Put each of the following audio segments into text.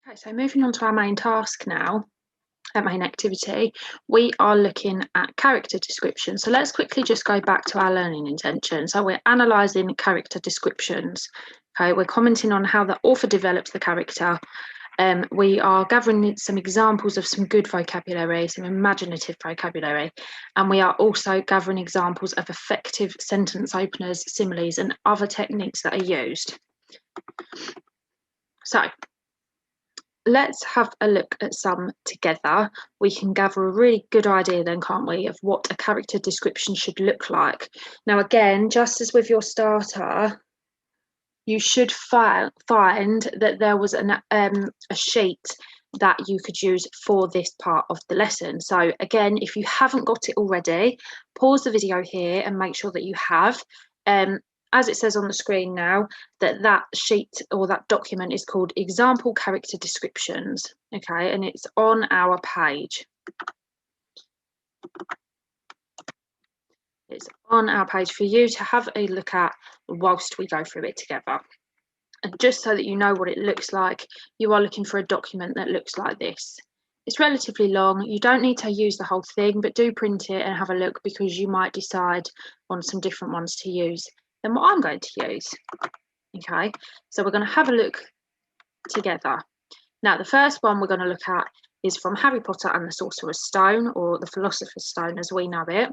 Okay, so moving on to our main task now, our main activity, we are looking at character description. So let's quickly just go back to our learning intention. So we're analysing character descriptions. Okay, we're commenting on how the author develops the character. We are gathering some examples of some good vocabulary, some imaginative vocabulary, and we are also gathering examples of effective sentence openers, similes, and other techniques that are used. So let's have a look at some together. We can gather a really good idea then, can't we, of what a character description should look like. Now, again, just as with your starter, you should find that there was a sheet that you could use for this part of the lesson. So again, if you haven't got it already, pause the video here and make sure that you have. As it says on the screen now, that sheet or that document is called Example Character Descriptions, okay, and it's on our page. It's on our page for you to have a look at whilst we go through it together. And just so that you know what it looks like, you are looking for a document that looks like this. It's relatively long. You don't need to use the whole thing, but do print it and have a look, because you might decide on some different ones to use than what I'm going to use. Okay, so we're going to have a look together. Now, the first one we're going to look at is from Harry Potter and the Sorcerer's Stone, or the Philosopher's Stone as we know it.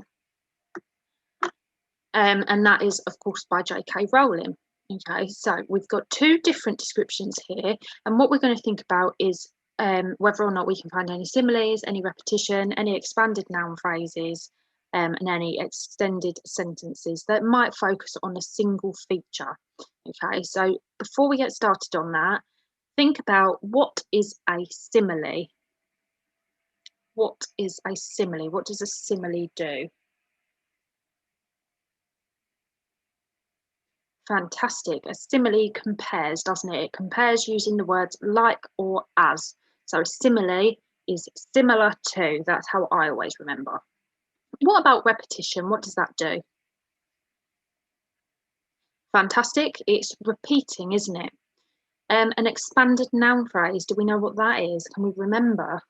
And that is, of course, by J.K. Rowling. Okay, so we've got two different descriptions here, and what we're going to think about is whether or not we can find any similes, any repetition, any expanded noun phrases, and any extended sentences that might focus on a single feature. Okay, so before we get started on that, think about what is a simile. What is a simile? What does a simile do? Fantastic. A simile compares, doesn't it? It compares using the words like or as. So a simile is similar to. That's how I always remember. What about repetition? What does that do? Fantastic. It's repeating, isn't it? An expanded noun phrase. Do we know what that is? Can we remember?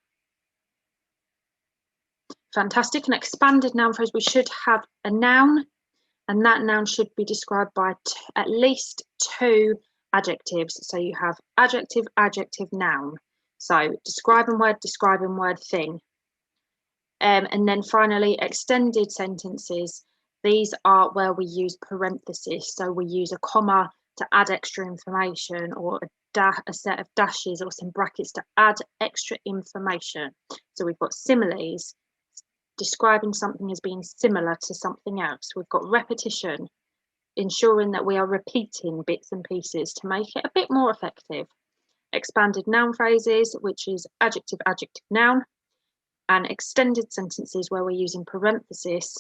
Fantastic. An expanded noun phrase. We should have a noun, and that noun should be described by at least two adjectives. So you have adjective, adjective, noun. So describing word, thing. And then finally, extended sentences. These are where we use parentheses. So we use a comma to add extra information, or a set of dashes or some brackets to add extra information. So we've got similes, describing something as being similar to something else. We've got repetition, ensuring that we are repeating bits and pieces to make it a bit more effective. Expanded noun phrases, which is adjective, adjective, noun, and extended sentences where we're using parentheses,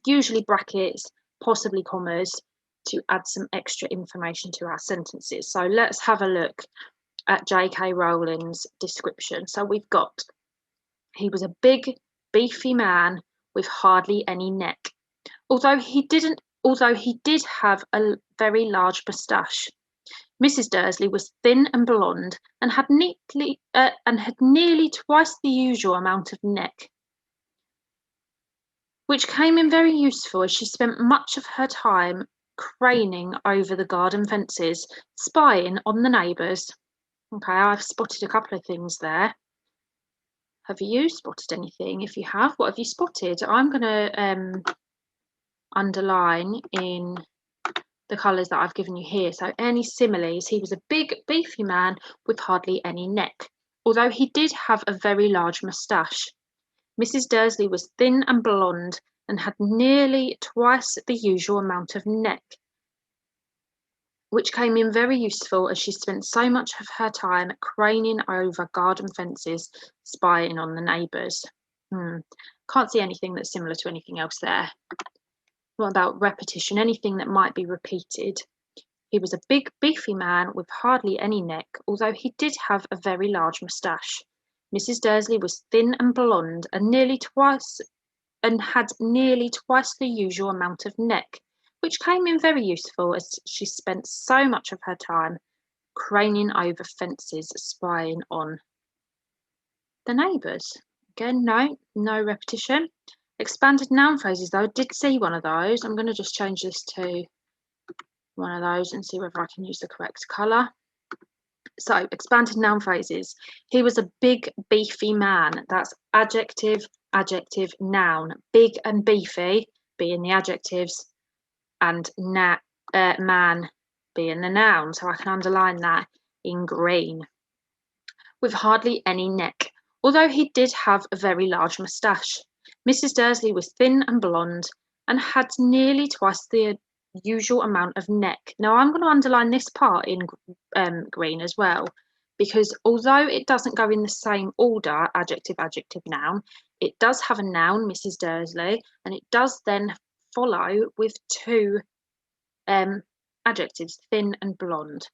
usually brackets, possibly commas, to add some extra information to our sentences. So let's have a look at J.K. Rowling's description. So we've got, he was a big, beefy man with hardly any neck. Although he did have a very large moustache. Mrs. Dursley was thin and blonde and had nearly twice the usual amount of neck, which came in very useful as she spent much of her time craning over the garden fences, spying on the neighbours. Okay, I've spotted a couple of things there. Have you spotted anything? If you have, what have you spotted? I'm going to underline in the colours that I've given you here. So any similes, he was a big, beefy man with hardly any neck, although he did have a very large moustache. Mrs. Dursley was thin and blonde and had nearly twice the usual amount of neck, which came in very useful as she spent so much of her time craning over garden fences, spying on the neighbours. Can't see anything that's similar to anything else there. What about repetition? Anything that might be repeated. He was a big, beefy man with hardly any neck, although he did have a very large moustache. Mrs. Dursley was thin and blonde and had nearly twice the usual amount of neck, which came in very useful as she spent so much of her time craning over fences, spying on the neighbours. Again, no repetition. Expanded noun phrases, though, I did see one of those. I'm going to just change this to one of those and see whether I can use the correct colour. So, expanded noun phrases. He was a big, beefy man. That's adjective, adjective, noun. Big and beefy being the adjectives, and man being the noun. So I can underline that in green. With hardly any neck, although he did have a very large moustache. Mrs. Dursley was thin and blonde and had nearly twice the usual amount of neck. Now I'm going to underline this part in green as well, because although it doesn't go in the same order, adjective, adjective, noun, it does have a noun, Mrs. Dursley, and it does then follow with two adjectives, thin and blonde.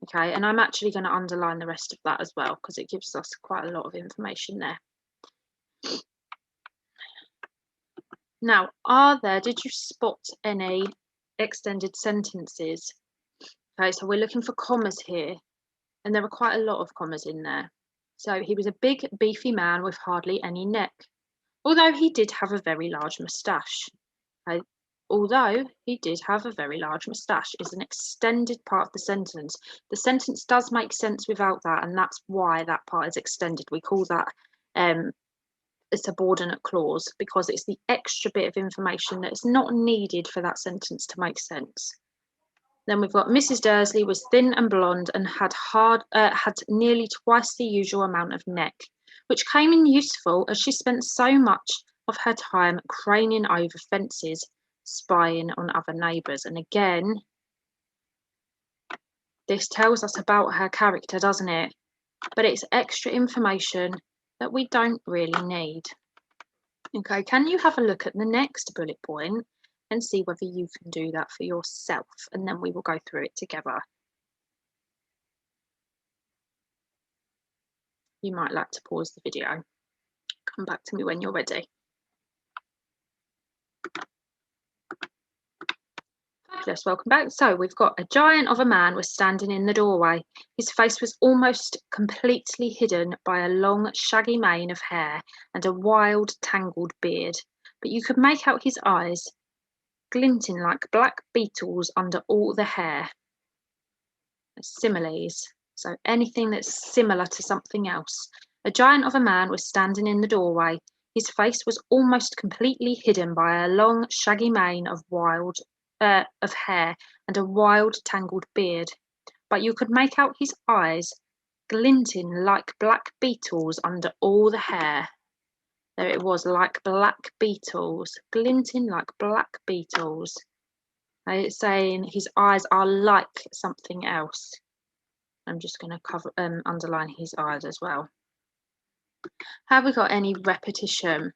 Okay, and I'm actually going to underline the rest of that as well, because it gives us quite a lot of information there. Now, did you spot any extended sentences? Okay, so we're looking for commas here, and there are quite a lot of commas in there. So he was a big, beefy man with hardly any neck, although he did have a very large moustache. Okay, although he did have a very large moustache is an extended part of the sentence. The sentence does make sense without that, and that's why that part is extended. We call that a subordinate clause, because it's the extra bit of information that's not needed for that sentence to make sense. Then we've got Mrs. Dursley was thin and blonde and had nearly twice the usual amount of neck, which came in useful as she spent so much of her time craning over fences, spying on other neighbours. And again, this tells us about her character, doesn't it? But it's extra information that we don't really need. Okay, can you have a look at the next bullet point and see whether you can do that for yourself? And then we will go through it together. You might like to pause the video. Come back to me when you're ready. Fabulous, welcome back. So we've got a giant of a man was standing in the doorway. His face was almost completely hidden by a long, shaggy mane of hair and a wild, tangled beard, but you could make out his eyes glinting like black beetles under all the hair. Similes, so anything that's similar to something else. A giant of a man was standing in the doorway. His face was almost completely hidden by a long, shaggy mane of hair and a wild, tangled beard, but you could make out his eyes glinting like black beetles under all the hair. There it was, like black beetles, glinting like black beetles. It's saying his eyes are like something else. I'm just going to underline his eyes as well. Have we got any repetition?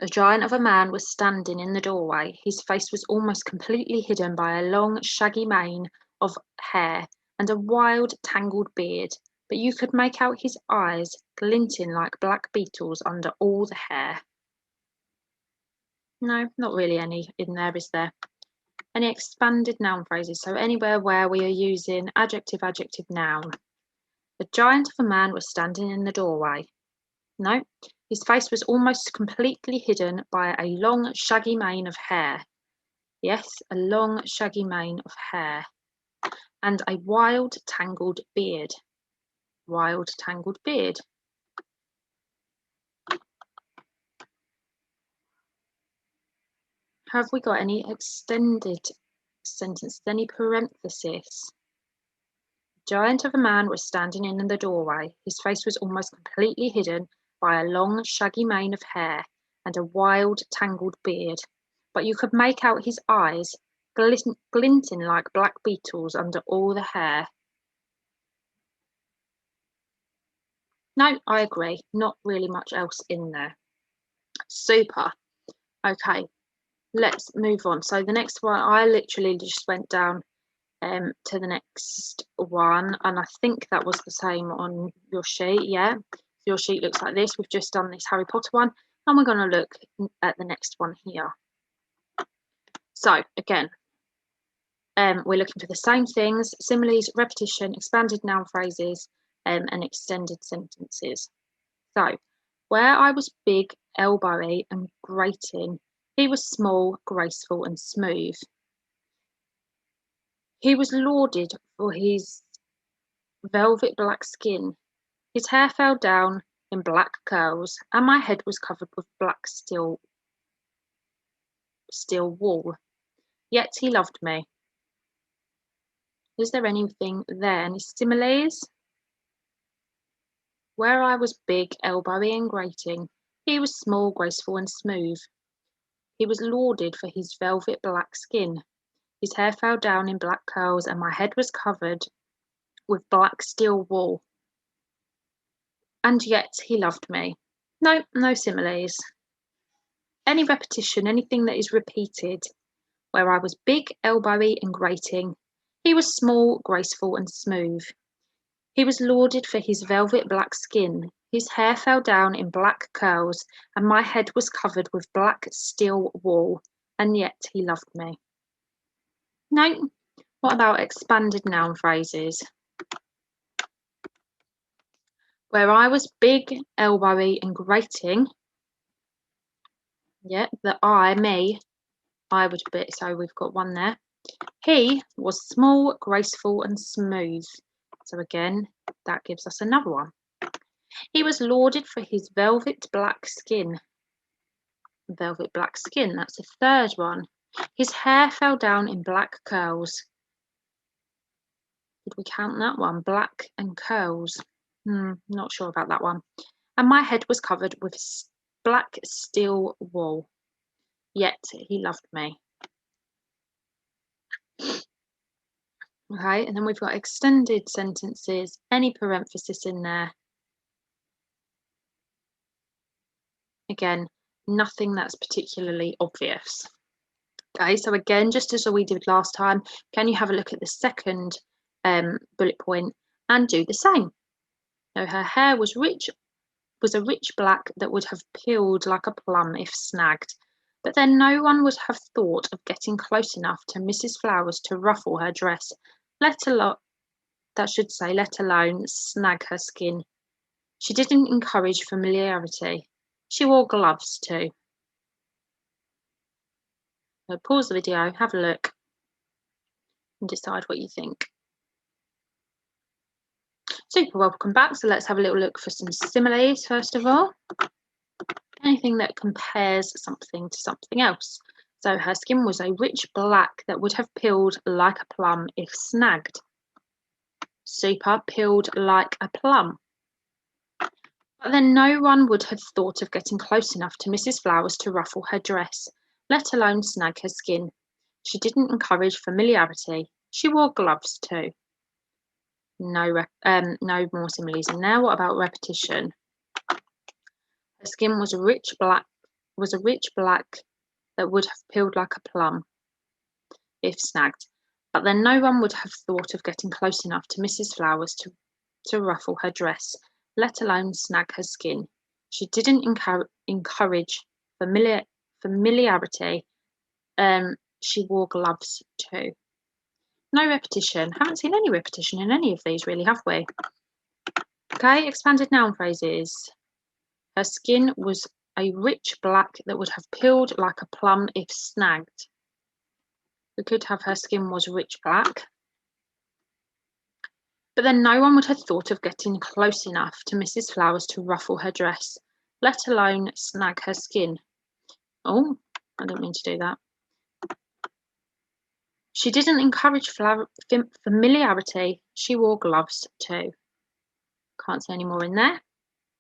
A giant of a man was standing in the doorway. His face was almost completely hidden by a long, shaggy mane of hair and a wild, tangled beard, but you could make out his eyes glinting like black beetles under all the hair. No, not really any in there, is there? Any expanded noun phrases? So anywhere where we are using adjective, adjective, noun. A giant of a man was standing in the doorway. No, his face was almost completely hidden by a long, shaggy mane of hair. Yes, a long, shaggy mane of hair. And a wild, tangled beard. Wild, tangled beard. Have we got any extended sentences, any parenthesis? Giant of a man was standing in the doorway. His face was almost completely hidden by a long, shaggy mane of hair and a wild, tangled beard, but you could make out his eyes glinting like black beetles under all the hair. No, I agree. Not really much else in there. Super. Okay, let's move on. So the next one, I literally just went down to the next one, and I think that was the same on your sheet. Yeah, your sheet looks like this. We've just done this Harry Potter one, and we're going to look at the next one here. So again, we're looking for the same things: similes, repetition, expanded noun phrases, and extended sentences. So, where I was big, elbowy, and grating, he was small, graceful, and smooth. He was lauded for his velvet black skin. His hair fell down in black curls, and my head was covered with black steel wool. Yet he loved me. Is there anything there? Any similes? Where I was big, elbowy, and grating, he was small, graceful, and smooth. He was lauded for his velvet black skin. His hair fell down in black curls, and my head was covered with black steel wool. And yet he loved me. No, no similes. Any repetition, anything that is repeated. Where I was big, elbowy, and grating, he was small, graceful, and smooth. He was lauded for his velvet black skin. His hair fell down in black curls, and my head was covered with black steel wool, and yet he loved me. No. What about expanded noun phrases? Where I was big, elbowy, and grating. Yeah, the me, I would be, so we've got one there. He was small, graceful, and smooth. So again, that gives us another one. He was lauded for his velvet black skin. Velvet black skin, that's the third one. His hair fell down in black curls. Did we count that one? Black and curls. Not sure about that one. And my head was covered with black steel wool. Yet he loved me. Okay, and then we've got extended sentences, any parenthesis in there. Again, nothing that's particularly obvious. Okay, so again, just as we did last time, can you have a look at the second bullet point and do the same? So her hair was a rich black that would have peeled like a plum if snagged. But then no one would have thought of getting close enough to Mrs. Flowers to ruffle her dress, let alone snag her skin. She didn't encourage familiarity. She wore gloves too. So pause the video, have a look, and decide what you think. Super, welcome back. So let's have a little look for some similes first of all. Anything that compares something to something else. So her skin was a rich black that would have peeled like a plum if snagged. Super, peeled like a plum. But then no one would have thought of getting close enough to Mrs. Flowers to ruffle her dress, let alone snag her skin. She didn't encourage familiarity. She wore gloves too. No more similes in there. What about repetition? Her skin was a rich black that would have peeled like a plum if snagged. But then no one would have thought of getting close enough to Mrs. Flowers to ruffle her dress, let alone snag her skin. She didn't encourage familiarity. She wore gloves too. No repetition. Haven't seen any repetition in any of these really, have we? Okay, expanded noun phrases. Her skin was a rich black that would have peeled like a plum if snagged. We could have her skin was rich black. But then no one would have thought of getting close enough to Mrs. Flowers to ruffle her dress, let alone snag her skin. Oh, I didn't mean to do that. She didn't encourage familiarity. She wore gloves too. Can't say any more in there.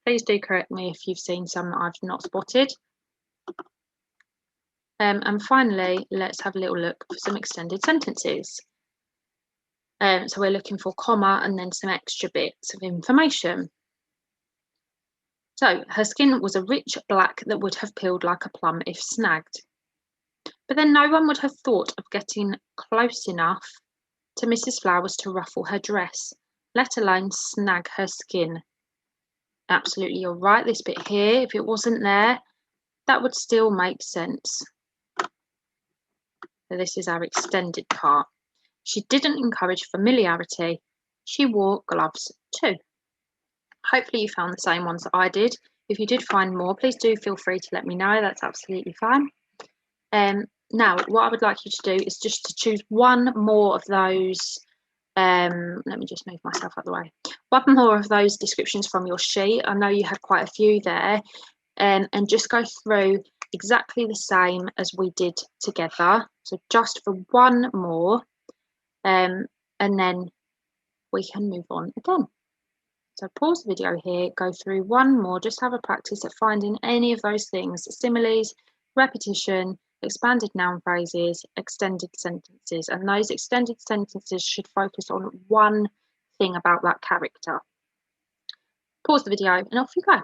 Please do correct me if you've seen some that I've not spotted. And finally, let's have a little look for some extended sentences. So we're looking for comma and then some extra bits of information. So her skin was a rich black that would have peeled like a plum if snagged. But then no one would have thought of getting close enough to Mrs. Flowers to ruffle her dress, let alone snag her skin. Absolutely, you're right. This bit here, if it wasn't there, that would still make sense. So this is our extended part. She didn't encourage familiarity. She wore gloves too. Hopefully you found the same ones that I did. If you did find more, please do feel free to let me know. That's absolutely fine. Now, what I would like you to do is just to choose one more of those. Let me just move myself out of the way. One more of those descriptions from your sheet. I know you had quite a few there. And just go through exactly the same as we did together. So just for one more, and then we can move on again. So pause the video here, go through one more, just have a practice at finding any of those things: similes, repetition, expanded noun phrases, extended sentences. And those extended sentences should focus on one thing about that character. Pause the video and off you go.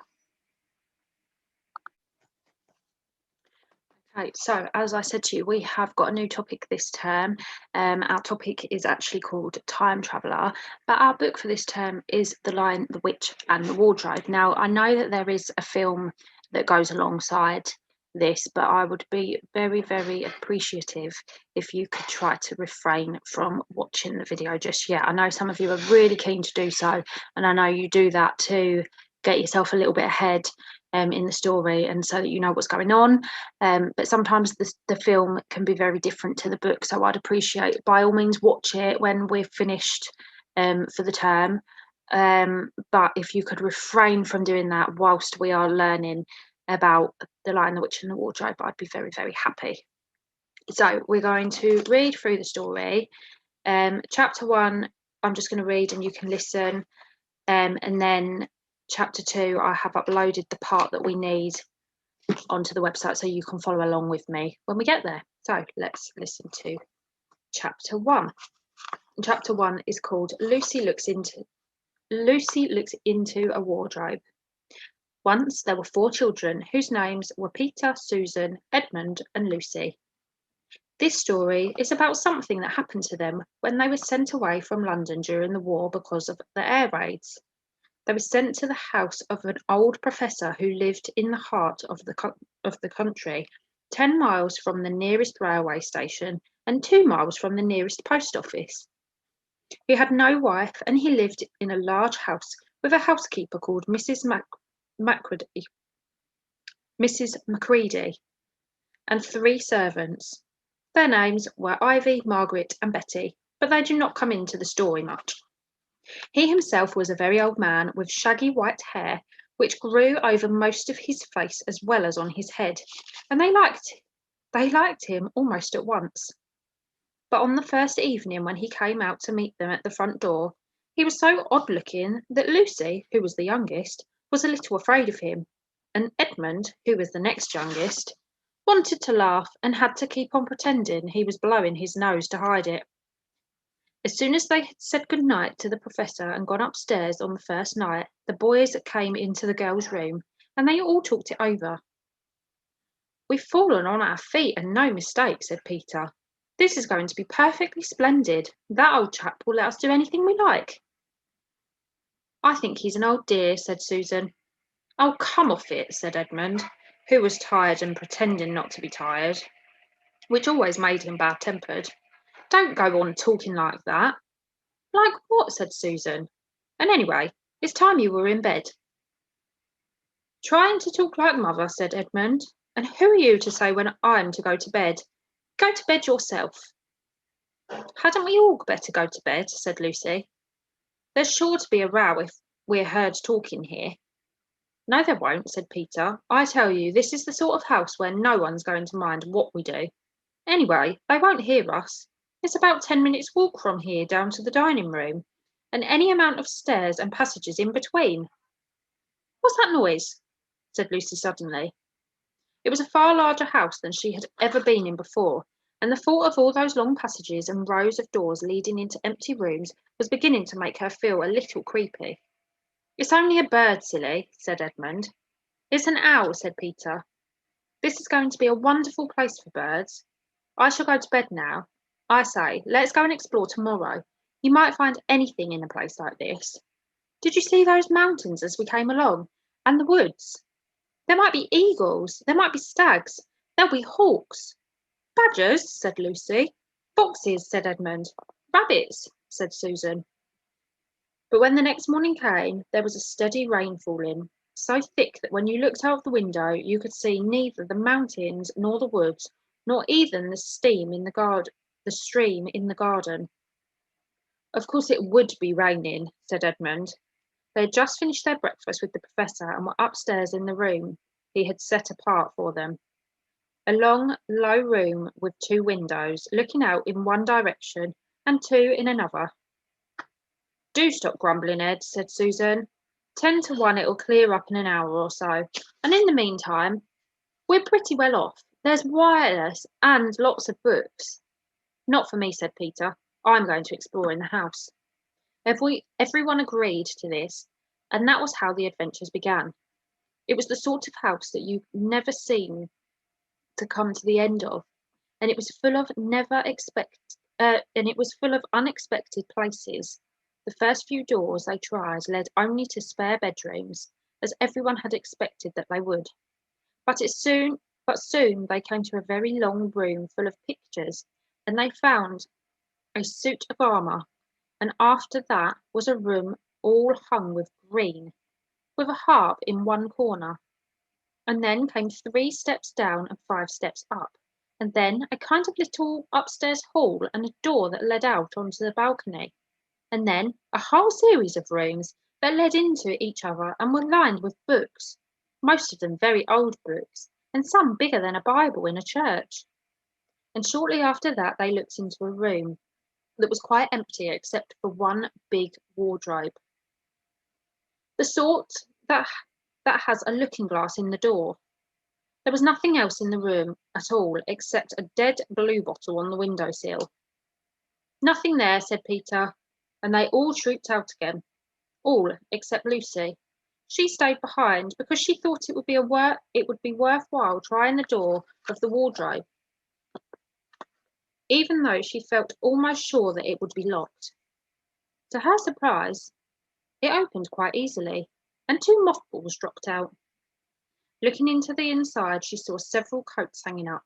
Okay, so as I said to you, we have got a new topic this term. Our topic is actually called Time Traveller, but our book for this term is The Lion, the Witch and the Wardrobe. Now, I know that there is a film that goes alongside this, but I would be very, very appreciative if you could try to refrain from watching the video just yet. I know some of you are really keen to do so, and I know you do that to get yourself a little bit ahead in the story and so that you know what's going on, but sometimes the film can be very different to the book, so I'd appreciate, by all means, watch it when we're finished for the term, but if you could refrain from doing that whilst we are learning about The Lion, the Witch and the Wardrobe, I'd be very, very happy. So we're going to read through the story. Chapter 1 I'm just going to read and you can listen, and then Chapter 2, I have uploaded the part that we need onto the website so you can follow along with me when we get there. So let's listen to Chapter 1. Chapter 1 is called Lucy Looks Into a Wardrobe. Once there were 4 children whose names were Peter, Susan, Edmund and Lucy. This story is about something that happened to them when they were sent away from London during the war because of the air raids. They were sent to the house of an old professor who lived in the heart of the country, 10 miles from the nearest railway station and 2 miles from the nearest post office. He had no wife and he lived in a large house with a housekeeper called Mrs. Macready, and 3 servants. Their names were Ivy, Margaret and Betty, but they do not come into the story much. He himself was a very old man with shaggy white hair, which grew over most of his face as well as on his head, and they liked him almost at once. But on the first evening when he came out to meet them at the front door, he was so odd-looking that Lucy, who was the youngest, was a little afraid of him, and Edmund, who was the next youngest, wanted to laugh and had to keep on pretending he was blowing his nose to hide it. As soon as they had said good night to the professor and gone upstairs on the first night, the boys came into the girls' room and they all talked it over. "We've fallen on our feet and no mistake," said Peter. "This is going to be perfectly splendid. That old chap will let us do anything we like." "I think he's an old dear," said Susan. "Oh, come off it," said Edmund, who was tired and pretending not to be tired, which always made him bad-tempered. "Don't go on talking like that." "Like what?" said Susan. "And anyway, it's time you were in bed." "Trying to talk like mother," said Edmund. "And who are you to say when I'm to go to bed? Go to bed yourself." "Hadn't we all better go to bed?" said Lucy. "There's sure to be a row if we're heard talking here." "No, there won't," said Peter. "I tell you, this is the sort of house where no one's going to mind what we do. Anyway, they won't hear us. It's about 10 minutes' walk from here down to the dining room, and any amount of stairs and passages in between." "What's that noise?" said Lucy suddenly. It was a far larger house than she had ever been in before, and the thought of all those long passages and rows of doors leading into empty rooms was beginning to make her feel a little creepy. "It's only a bird, silly," said Edmund. "It's an owl," said Peter. "This is going to be a wonderful place for birds. I shall go to bed now. I say, let's go and explore tomorrow. You might find anything in a place like this. Did you see those mountains as we came along? And the woods? There might be eagles, there might be stags, there'll be hawks." "Badgers," said Lucy. "Foxes," said Edmund. Rabbits, said Susan. But when the next morning came, there was a steady rain falling, so thick that when you looked out of the window, you could see neither the mountains nor the woods, nor even the stream in the garden. Of course it would be raining, said Edmund. They had just finished their breakfast with the professor and were upstairs in the room he had set apart for them. A long, low room with 2 windows, looking out in one direction and 2 in another. Do stop grumbling, Ed, said Susan. 10 to 1 it'll clear up in an hour or so. And in the meantime, we're pretty well off. There's wireless and lots of books. Not for me, said Peter. I'm going to explore in the house. Everyone agreed to this, and that was how the adventures began. It was the sort of house that you never seem to come to the end of, and it was full of unexpected places. The first few doors they tried led only to spare bedrooms, as everyone had expected that they would. But soon they came to a very long room full of pictures, and they found a suit of armour, and after that was a room all hung with green, with a harp in one corner. And then came 3 steps down and 5 steps up, and then a kind of little upstairs hall and a door that led out onto the balcony, and then a whole series of rooms that led into each other and were lined with books, most of them very old books, and some bigger than a Bible in a church. And shortly after that they looked into a room that was quite empty except for one big wardrobe, the sort that has a looking glass in the door. There was nothing else in the room at all except a dead blue bottle on the windowsill. Nothing there, said Peter, and they all trooped out again, all except Lucy. She stayed behind because she thought it would be worthwhile trying the door of the wardrobe, even though she felt almost sure that it would be locked. To her surprise, it opened quite easily, and 2 mothballs dropped out. Looking into the inside, she saw several coats hanging up,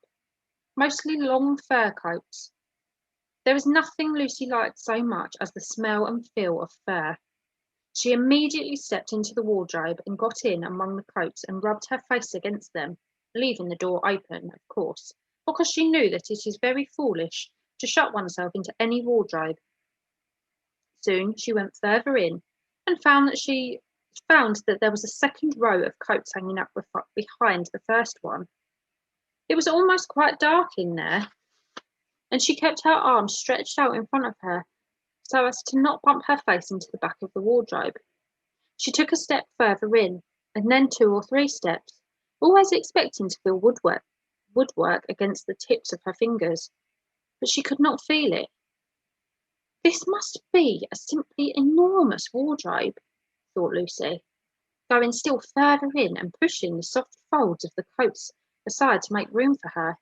mostly long fur coats. There was nothing Lucy liked so much as the smell and feel of fur. She immediately stepped into the wardrobe and got in among the coats and rubbed her face against them, leaving the door open, of course, because she knew that it is very foolish to shut oneself into any wardrobe. Soon she went further in and found that there was a second row of coats hanging up behind the first one. It was almost quite dark in there, and she kept her arms stretched out in front of her so as to not bump her face into the back of the wardrobe. She took a step further in, and then 2 or 3 steps, always expecting to feel woodwork against the tips of her fingers, but she could not feel it. This must be a simply enormous wardrobe, thought Lucy, going still further in and pushing the soft folds of the coats aside to make room for her.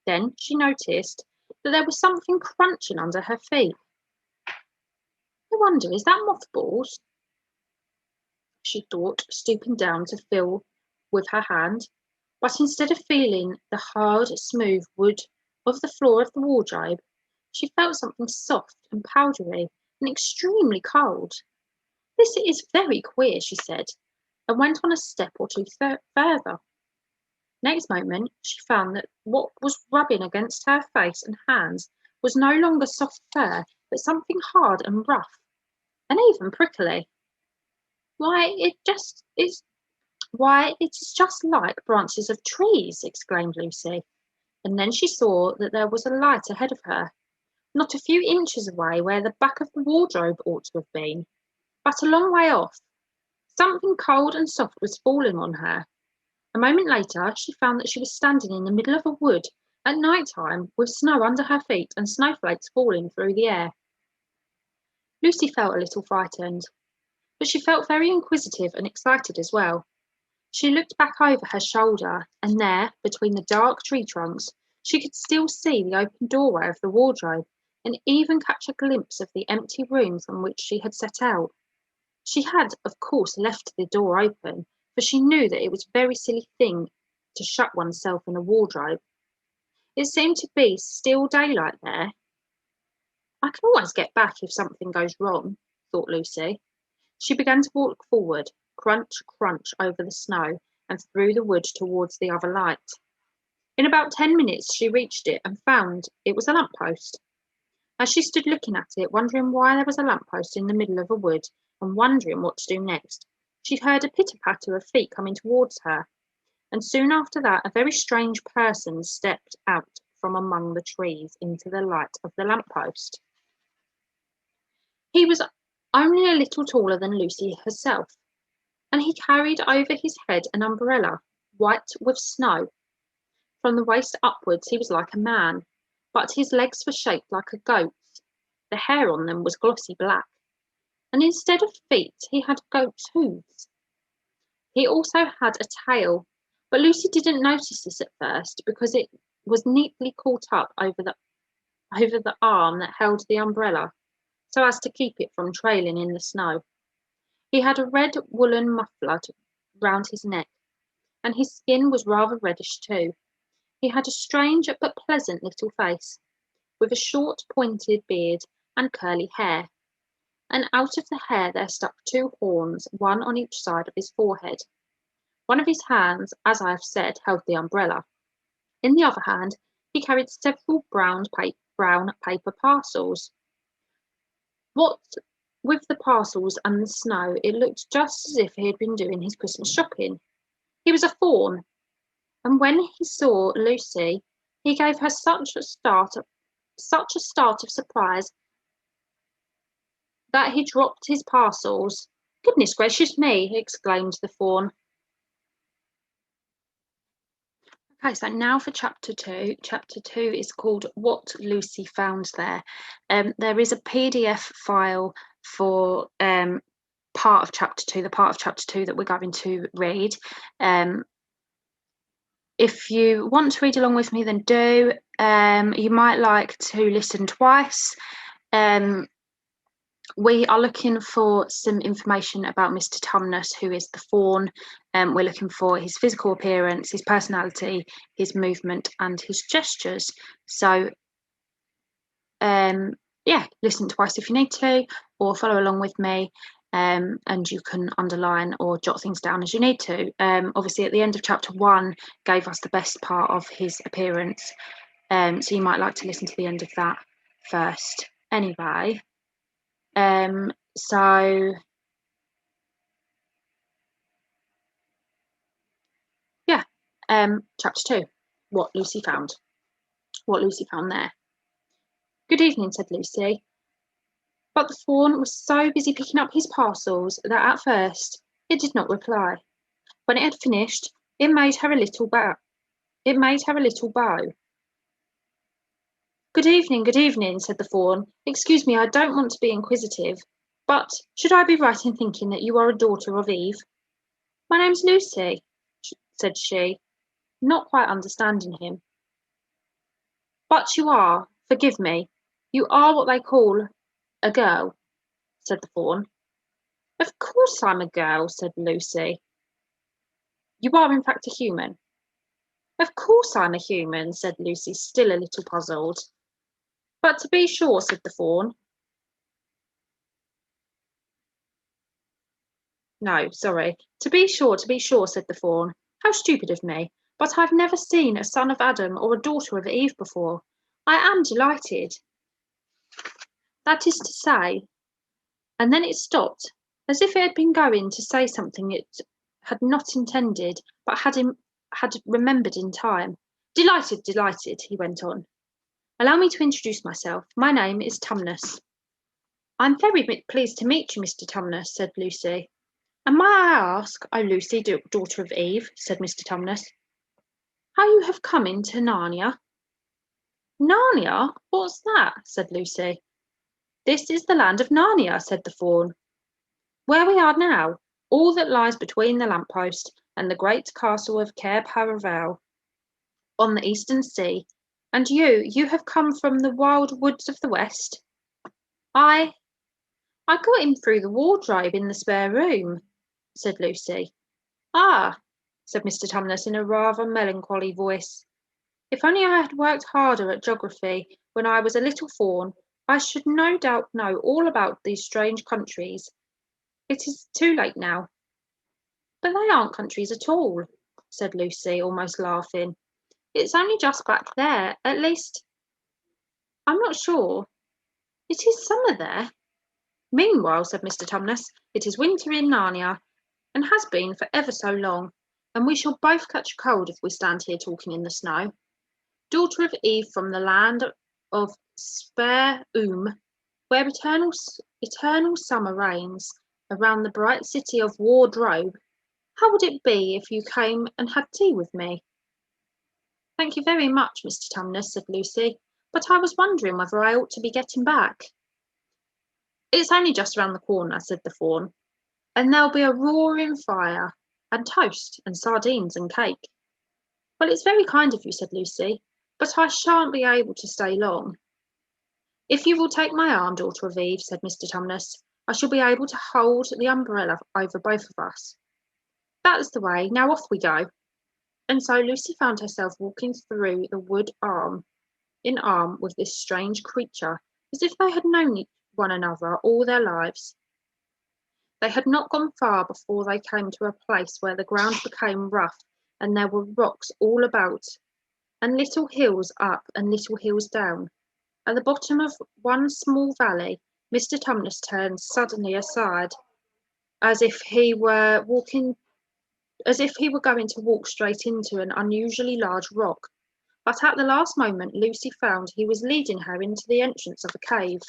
Then she noticed that there was something crunching under her feet. I wonder, is that mothballs? She thought, stooping down to feel with her hand, but instead of feeling the hard, smooth wood of the floor of the wardrobe, she felt something soft and powdery and extremely cold. This is very queer, she said, and went on a step or 2 further. Next moment, she found that what was rubbing against her face and hands was no longer soft fur, but something hard and rough, and even prickly. Why, it is just like branches of trees, exclaimed Lucy, and then she saw that there was a light ahead of her, not a few inches away where the back of the wardrobe ought to have been, but a long way off. Something cold and soft was falling on her. A moment later, she found that she was standing in the middle of a wood at night time with snow under her feet and snowflakes falling through the air. Lucy felt a little frightened, but she felt very inquisitive and excited as well. She looked back over her shoulder, and there, between the dark tree trunks, she could still see the open doorway of the wardrobe and even catch a glimpse of the empty room from which she had set out. She had, of course, left the door open, for she knew that it was a very silly thing to shut oneself in a wardrobe. It seemed to be still daylight there, I can always get back if something goes wrong, thought Lucy. She began to walk forward, crunch, crunch over the snow, and through the wood towards the other light. In about 10 minutes she reached it and found it was a lamppost. As she stood looking at it, wondering why there was a lamppost in the middle of a wood, and wondering what to do next, she heard a pitter-patter of feet coming towards her, and soon after that a very strange person stepped out from among the trees into the light of the lamppost. He was only a little taller than Lucy herself, and he carried over his head an umbrella, white with snow. From the waist upwards he was like a man, but his legs were shaped like a goat's. The hair on them was glossy black, and instead of feet he had goat's hooves. He also had a tail, but Lucy didn't notice this at first because it was neatly caught up over the arm that held the umbrella, so as to keep it from trailing in the snow. He had a red woolen muffler round his neck, and his skin was rather reddish too. He had a strange but pleasant little face, with a short pointed beard and curly hair, and out of the hair there stuck 2 horns, one on each side of his forehead. One of his hands, as I have said, held the umbrella. In the other hand he carried several brown paper parcels. What with the parcels and the snow, it looked just as if he had been doing his Christmas shopping. He was a fawn, and when he saw Lucy, he gave her such a start of surprise that he dropped his parcels. "Goodness gracious me!" exclaimed the fawn. Okay, so now for chapter 2. Chapter 2 is called What Lucy Found There. There is a PDF file for part of chapter 2, the part of chapter 2 that we're going to read. If you want to read along with me, then do. You might like to listen twice. We are looking for some information about Mr. Tumnus, who is the fawn. We're looking for his physical appearance, his personality, his movement, and his gestures. So, yeah, listen twice if you need to, or follow along with me, and you can underline or jot things down as you need to. Obviously, at the end of chapter 1 gave us the best part of his appearance, so you might like to listen to the end of that first. Anyway. So yeah, chapter 2, what Lucy found there. "Good evening," said Lucy, but the fawn was so busy picking up his parcels that at first it did not reply. When it had finished, it made her a little bow. Good evening," said the fawn. "Excuse me, I don't want to be inquisitive, but should I be right in thinking that you are a daughter of Eve?" "My name's Lucy," said she, not quite understanding him. "But you are, forgive me, you are what they call a girl," said the fawn. "Of course I'm a girl," said Lucy. "You are in fact a human?" "Of course I'm a human," said Lucy, still a little puzzled. "But to be sure," said the fawn. "No, sorry. To be sure, said the fawn. "How stupid of me. But I've never seen a son of Adam or a daughter of Eve before. I am delighted. That is to say," and then it stopped, as if it had been going to say something it had not intended, but had remembered in time. Delighted," he went on. "Allow me to introduce myself. My name is Tumnus." "I'm very pleased to meet you, Mr. Tumnus," said Lucy. "And may I ask, O Lucy, daughter of Eve," said Mr. Tumnus, "how you have come into Narnia?" "Narnia? What's that?" said Lucy. "This is the land of Narnia," said the fawn. "Where we are now, all that lies between the lamppost and the great castle of Cair Paravel on the eastern sea. And you have come from the wild woods of the west?" I got in through the wardrobe in the spare room," said Lucy. "Ah," said Mr. Tumnus in a rather melancholy voice. "If only I had worked harder at geography when I was a little fawn, I should no doubt know all about these strange countries. It is too late now." "But they aren't countries at all," said Lucy, almost laughing. "It's only just back there. At least, I'm not sure. It is summer there." "Meanwhile," said Mr. Tumnus, "it is winter in Narnia, and has been for ever so long, and we shall both catch a cold if we stand here talking in the snow. Daughter of Eve from the land of Spare where eternal summer reigns around the bright city of Wardrobe, how would it be if you came and had tea with me?" "Thank you very much, Mr. Tumnus," said Lucy, "but I was wondering whether I ought to be getting back." "It's only just round the corner," said the Fawn, "and there'll be a roaring fire, and toast, and sardines, and cake." "Well, it's very kind of you," said Lucy, "but I shan't be able to stay long." "If you will take my arm, Daughter of Eve," said Mr. Tumnus, "I shall be able to hold the umbrella over both of us." "That's the way. Now off we go." And so Lucy found herself walking through the wood arm in arm with this strange creature, as if they had known one another all their lives. They had not gone far before they came to a place where the ground became rough and there were rocks all about, and little hills up and little hills down. At the bottom of one small valley, Mr. Tumnus turned suddenly aside, as if he were going to walk straight into an unusually large rock. But at the last moment, Lucy found he was leading her into the entrance of a cave.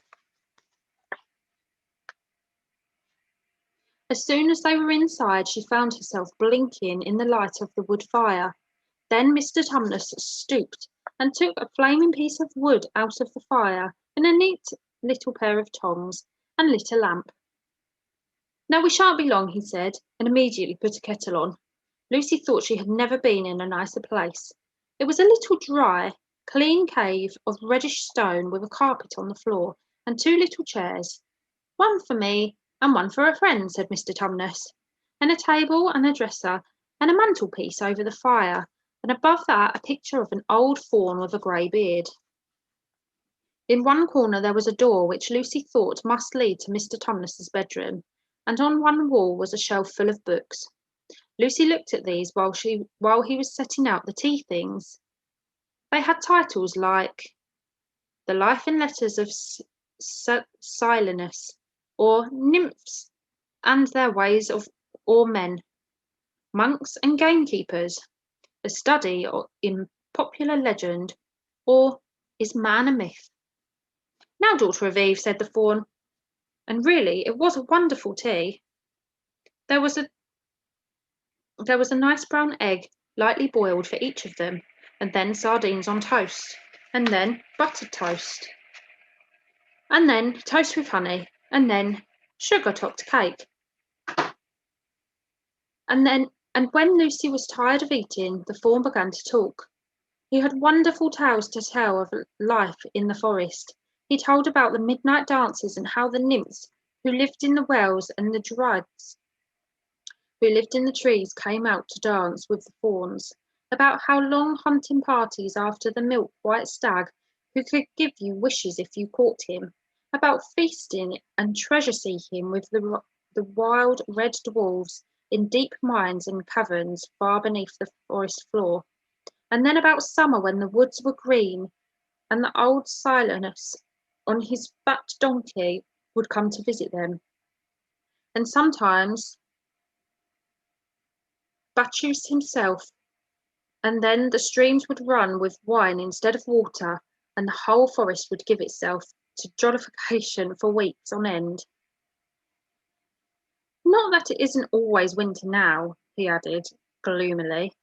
As soon as they were inside, she found herself blinking in the light of the wood fire. Then Mr. Tumnus stooped and took a flaming piece of wood out of the fire and a neat little pair of tongs, and lit a lamp. "Now we shan't be long," he said, and immediately put a kettle on. Lucy thought she had never been in a nicer place. It was a little dry, clean cave of reddish stone with a carpet on the floor and two little chairs. "One for me and one for a friend," said Mr. Tumnus, "and a table and a dresser and a mantelpiece over the fire, and above that a picture of an old fawn with a grey beard." In one corner there was a door which Lucy thought must lead to Mr. Tumnus's bedroom, and on one wall was a shelf full of books. Lucy looked at these while he was setting out the tea things. They had titles like "The Life and Letters of Silenus," or "Nymphs and Their Ways or Men," "Monks and Gamekeepers," "A Study in Popular Legend," or "Is Man a Myth?" "Now, Daughter of Eve," said the Fawn, and really it was a wonderful tea. There was a nice brown egg, lightly boiled, for each of them, and then sardines on toast, and then buttered toast, and then toast with honey, and then sugar-topped cake. And when Lucy was tired of eating, the Fawn began to talk. He had wonderful tales to tell of life in the forest. He told about the midnight dances and how the nymphs who lived in the wells and the dryads who lived in the trees came out to dance with the fawns, about how long hunting parties after the milk-white stag who could give you wishes if you caught him, about feasting and treasure-seeking with the wild red dwarfs in deep mines and caverns far beneath the forest floor, and then about summer when the woods were green and the old Silenus on his fat donkey would come to visit them, and sometimes Bacchus himself, and then the streams would run with wine instead of water, and the whole forest would give itself to jollification for weeks on end. "Not that it isn't always winter now," he added gloomily.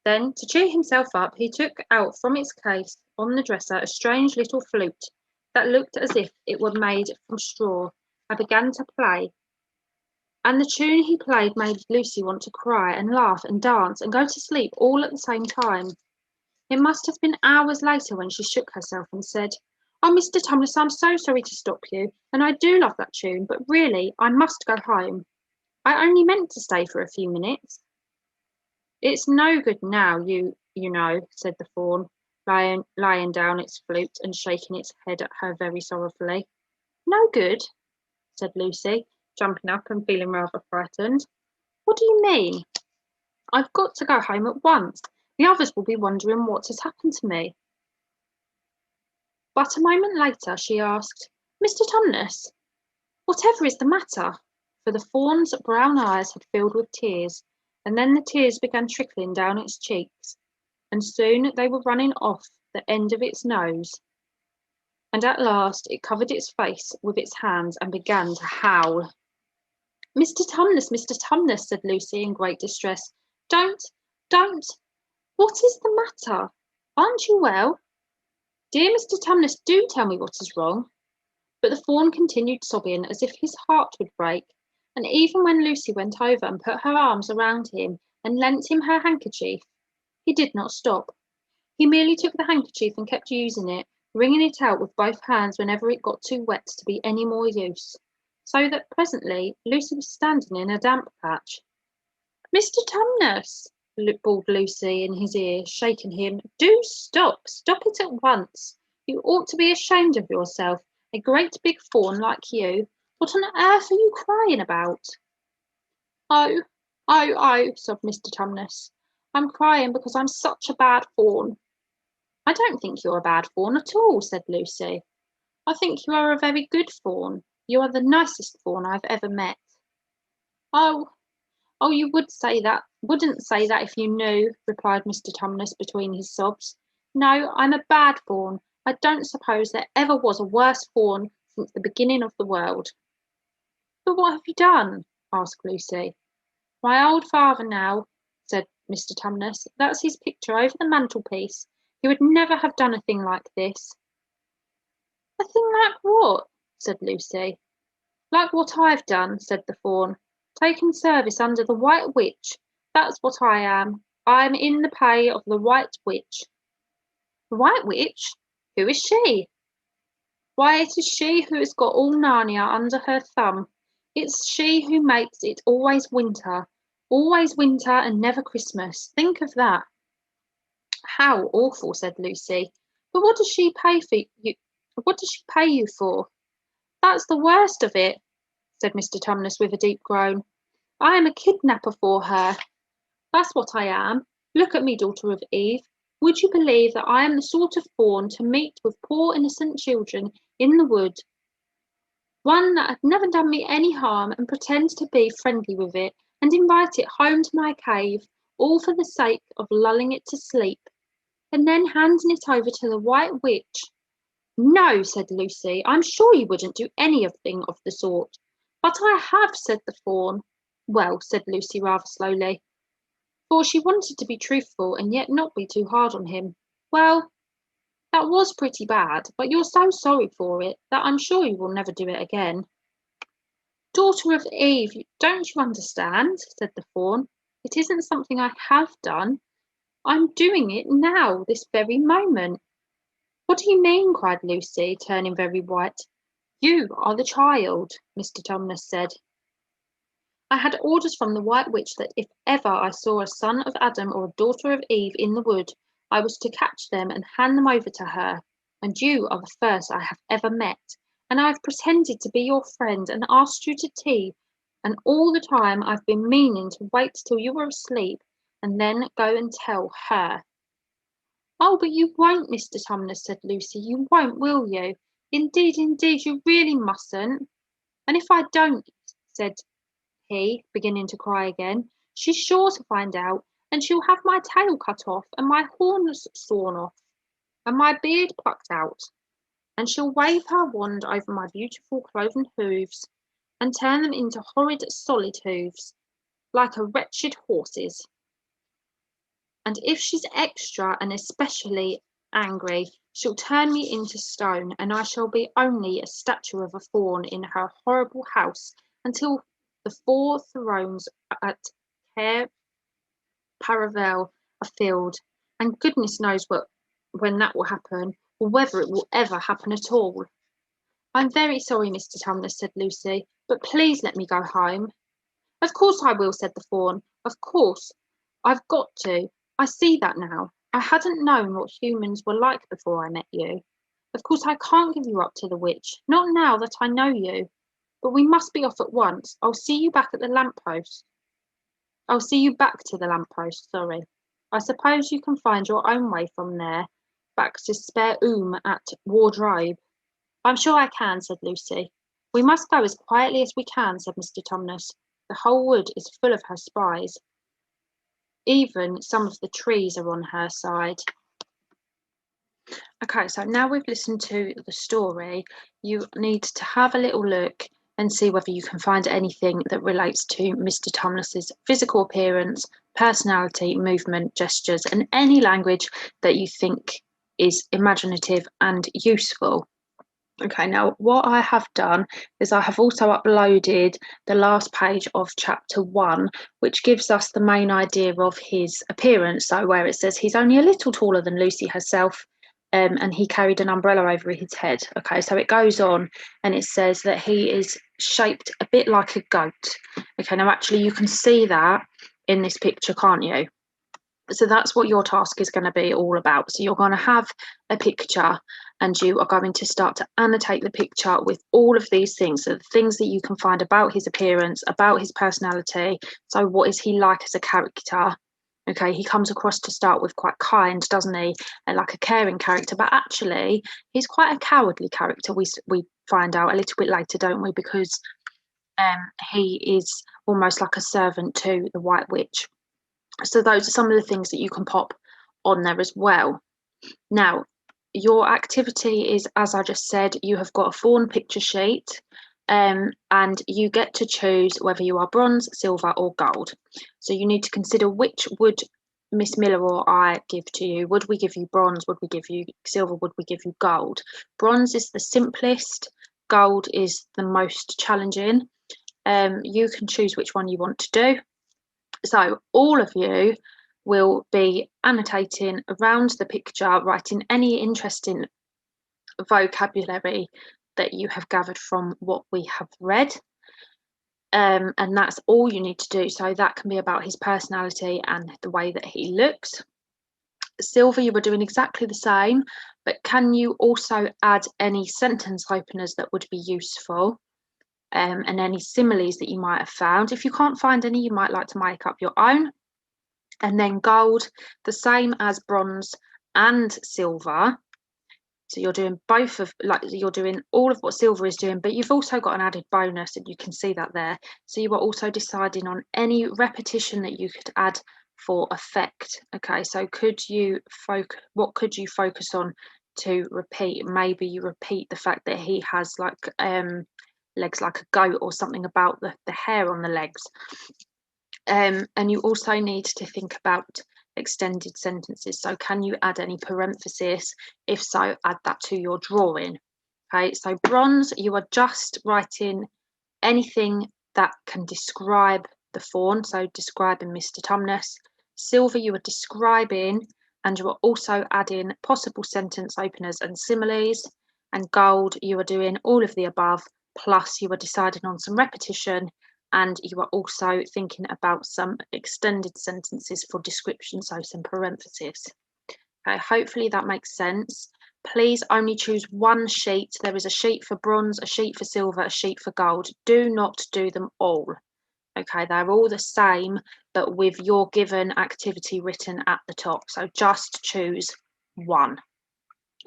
Then, to cheer himself up, he took out from its case on the dresser a strange little flute that looked as if it were made from straw, and began to play. And the tune he played made Lucy want to cry and laugh and dance and go to sleep all at the same time. It must have been hours later when she shook herself and said, "Oh, Mr. Tumnus, I'm so sorry to stop you, and I do love that tune, but really I must go home. I only meant to stay for a few minutes." "It's no good now, you know," said the Fawn. laying down its flute and shaking its head at her very sorrowfully. No good, said Lucy, jumping up and feeling rather frightened. What do you mean? I've got to go home at once. The others will be wondering what has happened to me. But a moment later she asked, Mr. Tumnus, whatever is the matter? For the fawn's brown eyes had filled with tears, and then the tears began trickling down its cheeks, and soon they were running off the end of its nose, and at last it covered its face with its hands and began to howl. Mr. Tumnus, said Lucy in great distress. Don't. What is the matter? Aren't you well? Dear Mr. Tumnus, do tell me what is wrong. But the fawn continued sobbing as if his heart would break, and even when Lucy went over and put her arms around him and lent him her handkerchief, he did not stop. He merely took the handkerchief and kept using it, wringing it out with both hands whenever it got too wet to be any more use, so that presently Lucy was standing in a damp patch. Mr. Tumnus, bawled Lucy in his ear, shaking him, do stop it at once. You ought to be ashamed of yourself, a great big fawn like you. What on earth are you crying about? Oh, sobbed Mr. Tumnus. I'm crying because I'm such a bad fawn. I don't think you're a bad fawn at all, said Lucy. I think you are a very good fawn. You are the nicest fawn I've ever met. Oh, you wouldn't say that if you knew, replied Mr. Tumnus between his sobs. No, I'm a bad fawn. I don't suppose there ever was a worse fawn since the beginning of the world. But what have you done? asked Lucy. My old father now, said Mr. Tumnus. That's his picture over the mantelpiece. He would never have done a thing like this. A thing like what? said Lucy. Like what I've done, said the fawn. Taken service under the White Witch. That's what I am. I am in the pay of the White Witch. The White Witch? Who is she? Why, it is she who has got all Narnia under her thumb. It's she who makes it always winter and never Christmas. Think of that. How awful, said Lucy. But what does she pay for you? What does she pay you for? That's the worst of it, said Mr. Tumnus with a deep groan. I am a kidnapper for her. That's what I am. Look at me, daughter of Eve. Would you believe that I am the sort of fawn to meet with poor innocent children in the wood, one that had never done me any harm, and pretend to be friendly with it, and invite it home to my cave, all for the sake of lulling it to sleep, and then handing it over to the White Witch? No, said Lucy, I'm sure you wouldn't do anything of the sort. But I have, said the fawn. Well, said Lucy rather slowly, for she wanted to be truthful and yet not be too hard on him. Well, that was pretty bad, but you're so sorry for it that I'm sure you will never do it again. Daughter of Eve, don't you understand? Said the fawn. It isn't something I have done. I'm doing it now, this very moment. What do you mean? Cried Lucy, turning very white. You are the child, Mr. Tumnus said. I had orders from the White Witch that if ever I saw a son of Adam or a daughter of Eve in the wood, I was to catch them and hand them over to her. And you are the first I have ever met, and I have pretended to be your friend and asked you to tea, and all the time I've been meaning to wait till you were asleep and then go and tell her. Oh, but you won't, Mr. Tumnus, said Lucy. You won't, will you? Indeed, you really mustn't. And if I don't, said he, beginning to cry again, she's sure to find out, and she'll have my tail cut off, and my horns sawn off, and my beard plucked out, and she'll wave her wand over my beautiful cloven hooves, and turn them into horrid solid hooves, like a wretched horse's. And if she's extra and especially angry, she'll turn me into stone, and I shall be only a statue of a fawn in her horrible house until the 4 thrones at Cair Paravel are filled, and goodness knows when that will happen, or whether it will ever happen at all. I'm very sorry, Mr. Tumnus, said Lucy, but please let me go home. Of course I will, said the fawn. Of course. I've got to. I see that now. I hadn't known what humans were like before I met you. Of course, I can't give you up to the witch, not now that I know you. But we must be off at once. I'll see you back at the lamppost. I'll see you back to the lamppost, sorry. I suppose you can find your own way from there, back to spare at Wardrobe. I'm sure I can, said Lucy. We must go as quietly as we can, said Mr. Tumnus. The whole wood is full of her spies. Even some of the trees are on her side. Okay, so now we've listened to the story, you need to have a little look and see whether you can find anything that relates to Mr. Tumnus's physical appearance, personality, movement, gestures, and any language that you think is imaginative and useful. Okay, now what I have done is I have also uploaded the last page of chapter 1, which gives us the main idea of his appearance. So where it says he's only a little taller than Lucy herself, and he carried an umbrella over his head. Okay, so it goes on and it says that he is shaped a bit like a goat. Okay, now actually you can see that in this picture, can't you? So that's what your task is going to be all about. So you're going to have a picture and you are going to start to annotate the picture with all of these things. So the things that you can find about his appearance, about his personality. So what is he like as a character? Okay, he comes across to start with quite kind, doesn't he? And like a caring character, but actually he's quite a cowardly character. We find out a little bit later, don't we? Because he is almost like a servant to the White Witch. So those are some of the things that you can pop on there as well. Now, your activity is, as I just said, you have got a Thorn picture sheet, and you get to choose whether you are bronze, silver, or gold. So you need to consider which would Miss Miller or I give to you. Would we give you bronze? Would we give you silver? Would we give you gold? Bronze is the simplest, gold is the most challenging. You can choose which one you want to do. So all of you will be annotating around the picture, writing any interesting vocabulary that you have gathered from what we have read. And that's all you need to do. So that can be about his personality and the way that he looks. Silver, you were doing exactly the same, but can you also add any sentence openers that would be useful? And any similes that you might have found. If you can't find any, you might like to make up your own. And then gold, the same as bronze and silver. So you're doing both of, like, you're doing all of what silver is doing, but you've also got an added bonus, and you can see that there. So you are also deciding on any repetition that you could add for effect. Okay, so what could you focus on to repeat? Maybe you repeat the fact that he has like legs like a goat, or something about the hair on the legs. And you also need to think about extended sentences. So can you add any parenthesis? If so, add that to your drawing. Okay, so bronze, you are just writing anything that can describe the Thorn, so describing Mr. Tumnus. Silver, you are describing, and you are also adding possible sentence openers and similes. And gold, you are doing all of the above, plus you are deciding on some repetition, and you are also thinking about some extended sentences for description, so some parentheses. Okay, hopefully that makes sense. Please only choose one sheet. There is a sheet for bronze, a sheet for silver, a sheet for gold. Do not do them all. Okay, they're all the same, but with your given activity written at the top. So just choose one.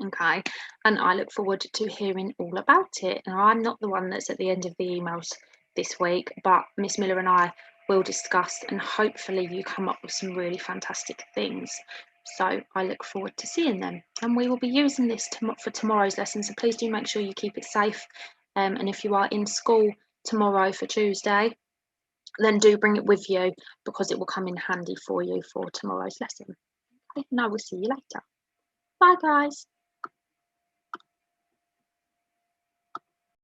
Okay, and I look forward to hearing all about it. And I'm not the one that's at the end of the emails this week, but Miss Miller and I will discuss, and hopefully you come up with some really fantastic things. So I look forward to seeing them, and we will be using this for tomorrow's lesson, so please do make sure you keep it safe. And if you are in school tomorrow for Tuesday, then do bring it with you, because it will come in handy for you for tomorrow's lesson. Okay, and I will see you later. Bye guys.